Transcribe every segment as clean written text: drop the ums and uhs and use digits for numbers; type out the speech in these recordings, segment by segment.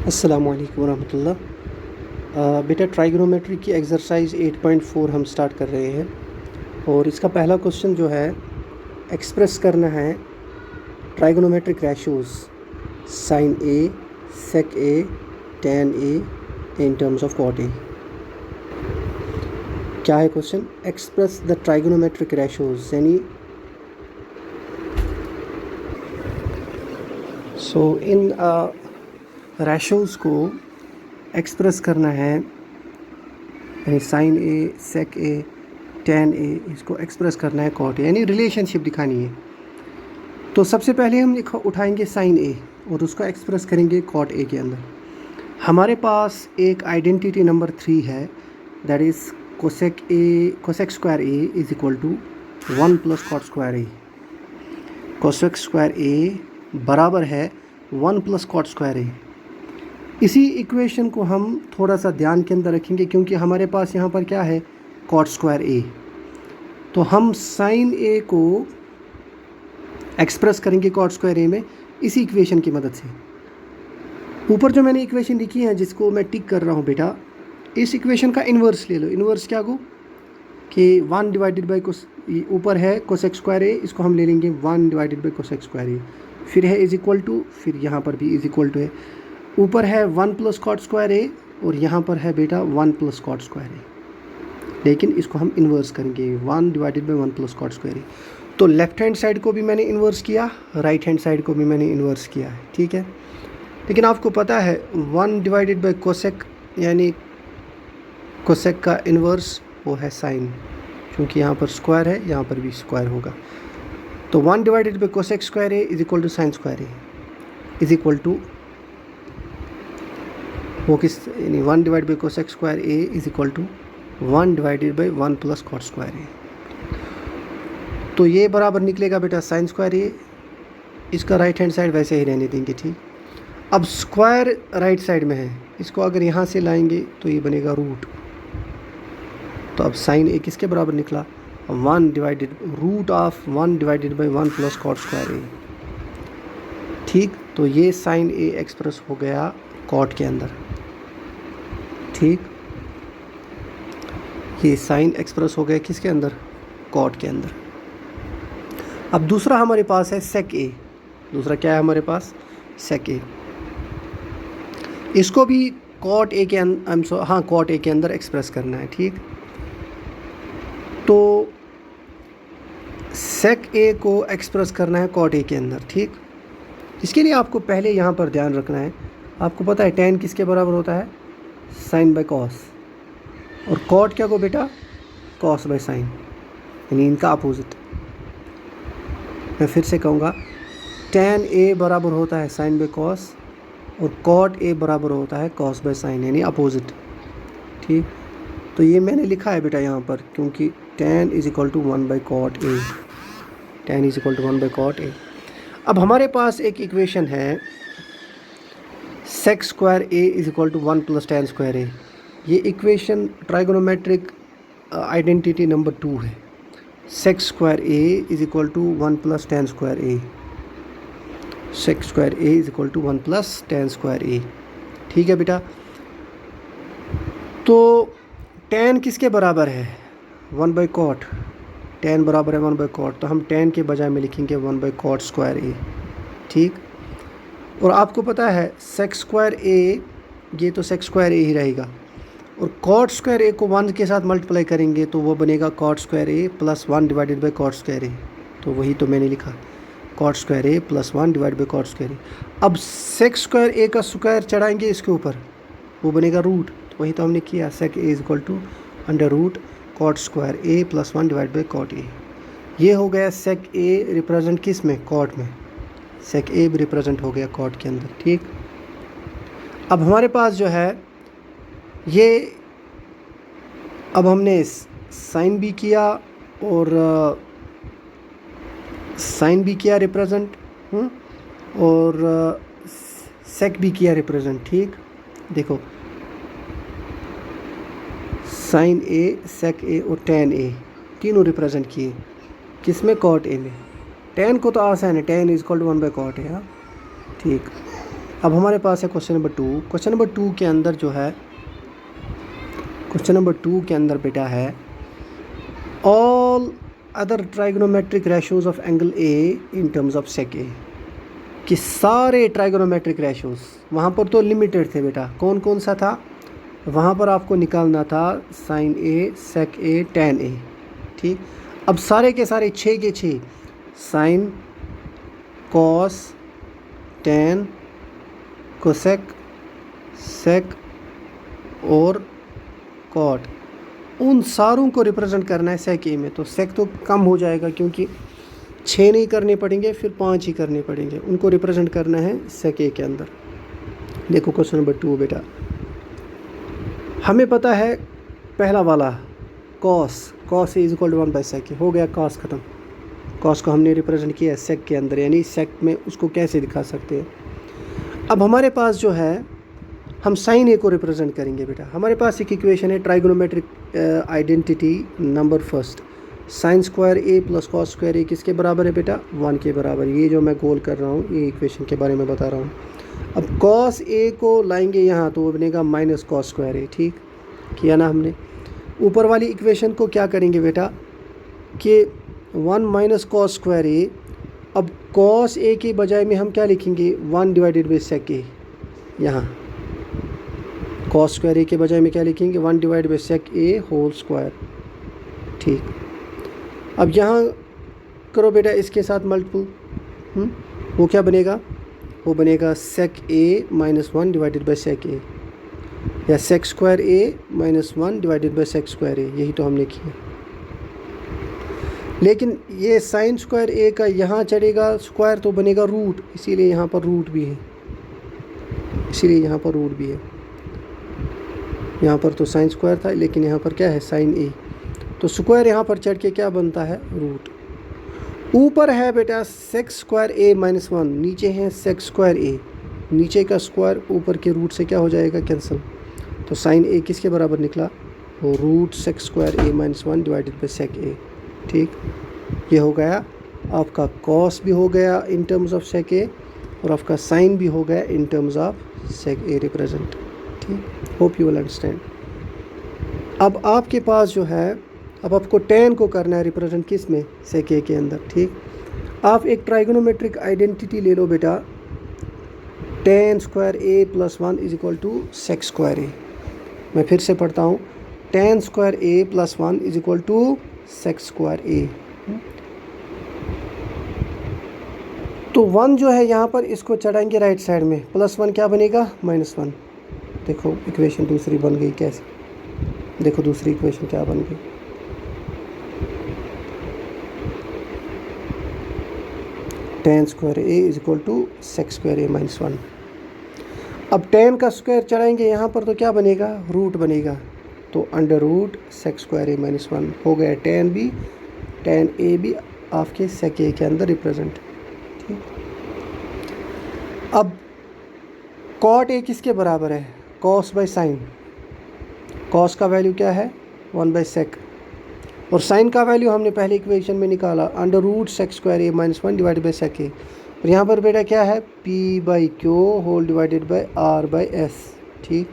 अस्सलामु अलैकुम वरहमतुल्लाह। बेटा ट्राइगोनोमेट्री की एक्सरसाइज 8.4 हम स्टार्ट कर रहे हैं और इसका पहला क्वेश्चन जो है एक्सप्रेस करना है trigonometric ratios sine A, sec A, tan A in terms of cot A. क्या है question? Express the trigonometric ratios यानी इन रेशोज़ को एक्सप्रेस करना है, यानी sign A, sec A, tan ए, इसको एक्सप्रेस करना है कॉट ए, यानी रिलेशनशिप दिखानी है। तो सबसे पहले हम उठाएंगे साइन ए और उसको एक्सप्रेस करेंगे कॉट ए के अंदर। हमारे पास एक आइडेंटिटी नंबर 3 है, that is cosec square A is equal to 1 plus cot square A. Cosec square A बराबर है 1 प्लस कॉट स्क्वायर ए। इसी इक्वेशन को हम थोड़ा सा ध्यान के अंदर रखेंगे क्योंकि हमारे पास यहाँ पर क्या है, कॉट स्क्वायर ए। तो हम साइन ए को एक्सप्रेस करेंगे कॉट स्क्वायर ए में इसी इक्वेशन की मदद से। ऊपर जो मैंने इक्वेशन लिखी है जिसको मैं टिक कर रहा हूँ बेटा, इस इक्वेशन का इन्वर्स ले लो। इन्वर्स क्या को कि 1 डिवाइडेड बाई ऊपर है कोसेक स्क्वायर ए, इसको हम ले लेंगे 1 डिवाइडेड बाई कोसेक स्क्वायर ए। फिर है इज इक्वल टू, फिर यहाँ पर भी इज इक्वल टू है। ऊपर है 1 प्लस कॉट स्क्वायर ए और यहाँ पर है बेटा 1 प्लस कॉट स्क्वायर ए, लेकिन इसको हम इन्वर्स करेंगे 1 divided by 1 plus cot square A. तो लेफ्ट हैंड साइड को भी मैंने इन्वर्स किया, राइट हैंड साइड को भी मैंने इन्वर्स किया है, ठीक है। लेकिन आपको पता है 1 डिवाइडेड बाई कोसेक यानी कोसेक का इन्वर्स वो है साइन, क्योंकि यहाँ पर स्क्वायर है, यहाँ पर भी स्क्वायर होगा। तो 1 divided by cosec square A is equal to sine square A is equal to वो किस, यानी 1 divide by cosec square A is equal to 1 divided by 1 plus cot square A. तो ये बराबर निकलेगा बेटा साइन स्क्वायर ए, इसका राइट हैंड साइड वैसे ही रहने देंगे, ठीक। अब स्क्वायर राइट साइड में है, इसको अगर यहाँ से लाएंगे तो ये बनेगा रूट। तो अब साइन ए किसके बराबर निकला, 1 divided root of 1 divided by 1 plus cot square A, ठीक। तो ये साइन ए एक्सप्रेस हो गया कॉट के अंदर, ठीक। ये साइन एक्सप्रेस हो गया किसके अंदर, कॉट के अंदर। अब दूसरा हमारे पास है सेक ए। दूसरा क्या है हमारे पास, सेक ए। इसको भी कॉट ए के अंदर, हाँ कॉट ए के अंदर एक्सप्रेस करना है, ठीक। तो सेक ए को एक्सप्रेस करना है कॉट ए के अंदर, ठीक। इसके लिए आपको पहले यहाँ पर ध्यान रखना है, आपको पता है टैन किसके बराबर होता है, साइन बाय कॉस, और कॉट क्या को बेटा, कॉस बाय साइन, यानी इनका अपोजिट। मैं फिर से कहूँगा, टैन ए बराबर होता है साइन बाय कॉस और कॉट ए बराबर होता है कॉस बाय साइन, यानी अपोजिट, ठीक। तो ये मैंने लिखा है बेटा यहाँ पर, क्योंकि tan is equal to 1 by cot A, tan is equal to 1 by cot A. अब हमारे पास एक इक्वेशन है sec square A is equal to 1 plus tan square A. ये इक्वेशन ट्राइगोनोमेट्रिक आइडेंटिटी नंबर 2 है। Sec square A is equal to 1 plus tan square A, sec square A is equal to 1 plus tan square A, ठीक है बेटा। तो tan किसके बराबर है, 1 by cot, tan बराबर है 1 बाई कॉट, तो हम टैन के बजाय में लिखेंगे 1 बाई कॉट स्क्वायर ए, ठीक। और आपको पता है सेक स्क्वायर ए, ये तो सेक स्क्वायर ए ही रहेगा, और कॉट स्क्वायर ए को 1 के साथ मल्टीप्लाई करेंगे तो वो बनेगा cot square A plus 1 divided by cot square A. तो वही तो मैंने लिखा, cot square A plus 1 divide by cot square A. अब सेक स्क्वायर ए का स्क्वायर चढ़ाएंगे इसके ऊपर, वो बनेगा रूट, तो वही तो हमने किया, sec A is equal to under root cot square A plus 1 divide by cot A. ये हो गया सेक ए रिप्रेजेंट किस में, कॉट में, सेक ए भी रिप्रेजेंट हो गया कॉट के अंदर, ठीक। अब हमारे पास जो है ये, अब हमने साइन भी किया और साइन भी किया रिप्रेजेंट, और सेक भी किया रिप्रेजेंट, ठीक। देखो साइन ए, सेक ए और टैन ए तीनों रिप्रेजेंट किए किस में, कॉट ए में। टैन को तो आसान है, tan is equal to 1 by cot है, हाँ ठीक। अब हमारे पास है क्वेश्चन नंबर 2। क्वेश्चन नंबर 2 के अंदर जो है, क्वेश्चन नंबर 2 के अंदर बेटा है all other trigonometric ratios of angle A in terms of sec A, कि सारे ट्राइगोनोमेट्रिक रेशोज, वहाँ पर तो लिमिटेड थे बेटा, कौन कौन सा था वहाँ पर आपको निकालना था, sign A, sec A, ten ए, ठीक। अब सारे के सारे 6 के 6 साइन, कॉस, टेन, कोसेक, सेक और कॉट, उन सारों को रिप्रेजेंट करना है सेक ए में। तो सेक तो कम हो जाएगा क्योंकि 6 नहीं करने पड़ेंगे, फिर 5 ही करने पड़ेंगे, उनको रिप्रेजेंट करना है सेक ए के अंदर। देखो क्वेश्चन नंबर 2 बेटा, हमें पता है पहला वाला cos is equal to 1 by sec, हो गया कॉस ख़त्म। कॉस को हमने रिप्रेजेंट किया है सेक के अंदर, यानी सेक में उसको कैसे दिखा सकते हैं। अब हमारे पास जो है हम साइन ए को रिप्रेजेंट करेंगे बेटा। हमारे पास एक इक्वेशन है trigonometric identity number first, sine square A plus cos square A किसके बराबर है बेटा, 1 के बराबर। ये जो मैं गोल कर रहा हूँ ये इक्वेशन के बारे में बता रहा हूँ। अब कॉस ए को लाएंगे यहाँ तो वो बनेगा माइनस कॉस स्क्वायर ए, ठीक किया ना हमने। ऊपर वाली इक्वेशन को क्या करेंगे बेटा कि 1 माइनस कॉस स्क्वायर ए, अब कॉस ए के बजाय में हम क्या लिखेंगे 1 डिवाइडेड बाई सेक ए, यहाँ कॉस स्क्वायर ए के बजाय में क्या लिखेंगे 1 divide by sec A whole square, ठीक। अब यहाँ करो बेटा इसके साथ मल्टीपल, वो क्या बनेगा, वो बनेगा sec A minus 1 divided by sec A, या sec square A minus 1 divided by sec square A, यही तो हमने किया। लेकिन ये साइन स्क्वायर ए का यहाँ चढ़ेगा स्क्वायर तो बनेगा रूट, इसीलिए यहाँ पर रूट भी है, इसीलिए यहाँ पर रूट भी है। यहाँ पर तो साइन स्क्वायर था लेकिन यहाँ पर क्या है साइन ए, तो स्क्वायर यहाँ पर चढ़ के क्या बनता है रूट। ऊपर है बेटा सेक स्क्वायर ए माइनस 1, नीचे है सेक स्क्वायर ए, नीचे का स्क्वायर ऊपर के रूट से क्या हो जाएगा कैंसिल, तो साइन ए किसके बराबर निकला, वो root sec square A minus 1 divided by sec A, ठीक। ये हो गया आपका कॉस भी हो गया in terms of sec A, और आपका साइन भी हो गया in terms of sec A represent, ठीक। Hope you will understand. अब आपके पास जो है, अब आपको टेन को करना है रिप्रेजेंट किस में, सेक ए के अंदर, ठीक। आप एक ट्राइगोनोमेट्रिक आइडेंटिटी ले लो बेटा, tan square A plus 1 is equal to sec square A. मैं फिर से पढ़ता हूँ, tan square A plus 1 is equal to sec square A. तो 1 जो है यहाँ पर इसको चढ़ाएंगे राइट साइड में, प्लस 1 क्या बनेगा माइनस 1। देखो इक्वेशन दूसरी बन गई कैसे, देखो दूसरी इक्वेशन क्या बन गई, tan square A is equal to sec square A minus 1। अब टेन का स्क्वायर चढ़ाएंगे यहाँ पर तो क्या बनेगा रूट बनेगा, तो under root sec square A minus 1 हो गया। टेन भी, टेन ए भी आपके सेक ए के अंदर रिप्रेजेंट, ठीक। अब कॉट ए किसके बराबर है, कॉस बाई साइन। कॉस का वैल्यू क्या है 1 बाई सेक, और साइन का वैल्यू हमने पहले इक्वेशन में निकाला under root sec square A minus 1 divided by sec A, और यहाँ पर बेटा क्या है P by Q whole divided by R by S, ठीक।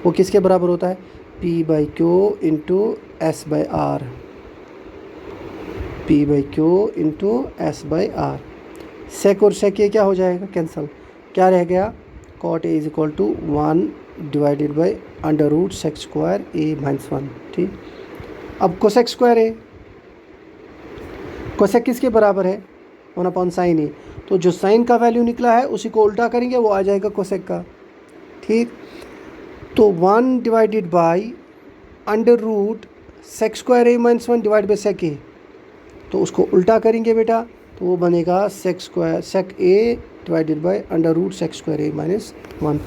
वो किसके बराबर होता है P by Q into S by R, P by Q into S by R. Sec और सेक ए क्या हो जाएगा कैंसिल, क्या रह गया cot A is equal to 1 divided by under root sec square A minus 1, ठीक। अब कोसेक स्क्वायर ए, कोसेक किसके बराबर है 1 अपॉन साइन ए, तो जो साइन का वैल्यू निकला है उसी को उल्टा करेंगे वो आ जाएगा कोसेक का, ठीक। तो 1 divided by under root sec square A minus 1 divide by sec A, तो उसको उल्टा करेंगे बेटा तो वो बनेगा sec square sec A divided by under root sec square A minus 1।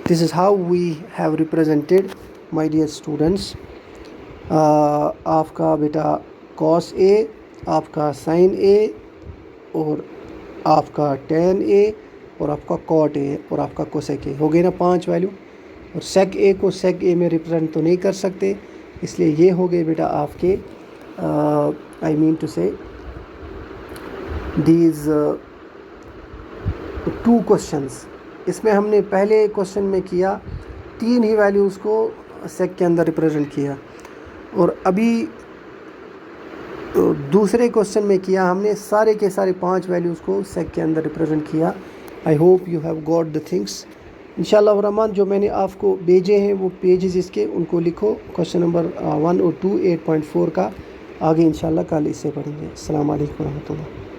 This is how we have represented my dear students आपका बेटा कॉस ए, आपका साइन ए, और आपका टेन ए, और आपका कॉट ए, और आपका कोसेक ए। हो गए ना 5 वैल्यू। और सेक ए को सेक ए में रिप्रेजेंट तो नहीं कर सकते, इसलिए ये हो गए बेटा आपके आई मीन टू से दीज 2 क्वेश्चंस इसमें हमने पहले क्वेश्चन में किया 3 ही वैल्यूज़ को सेक के अंदर रिप्रेजेंट किया, और अभी दूसरे क्वेश्चन में किया हमने सारे के सारे 5 वैल्यूज़ को सेक के अंदर रिप्रेजेंट किया। I hope you have got the things. इंशाल्लाह रहमान जो मैंने आपको भेजे हैं वो पेजेस इसके उनको लिखो, क्वेश्चन नंबर 1 और 2 8.4 का। आगे इंशाल्लाह कल इससे पढ़ेंगे। अस्सलाम वालेकुम रहमतुल्लाह।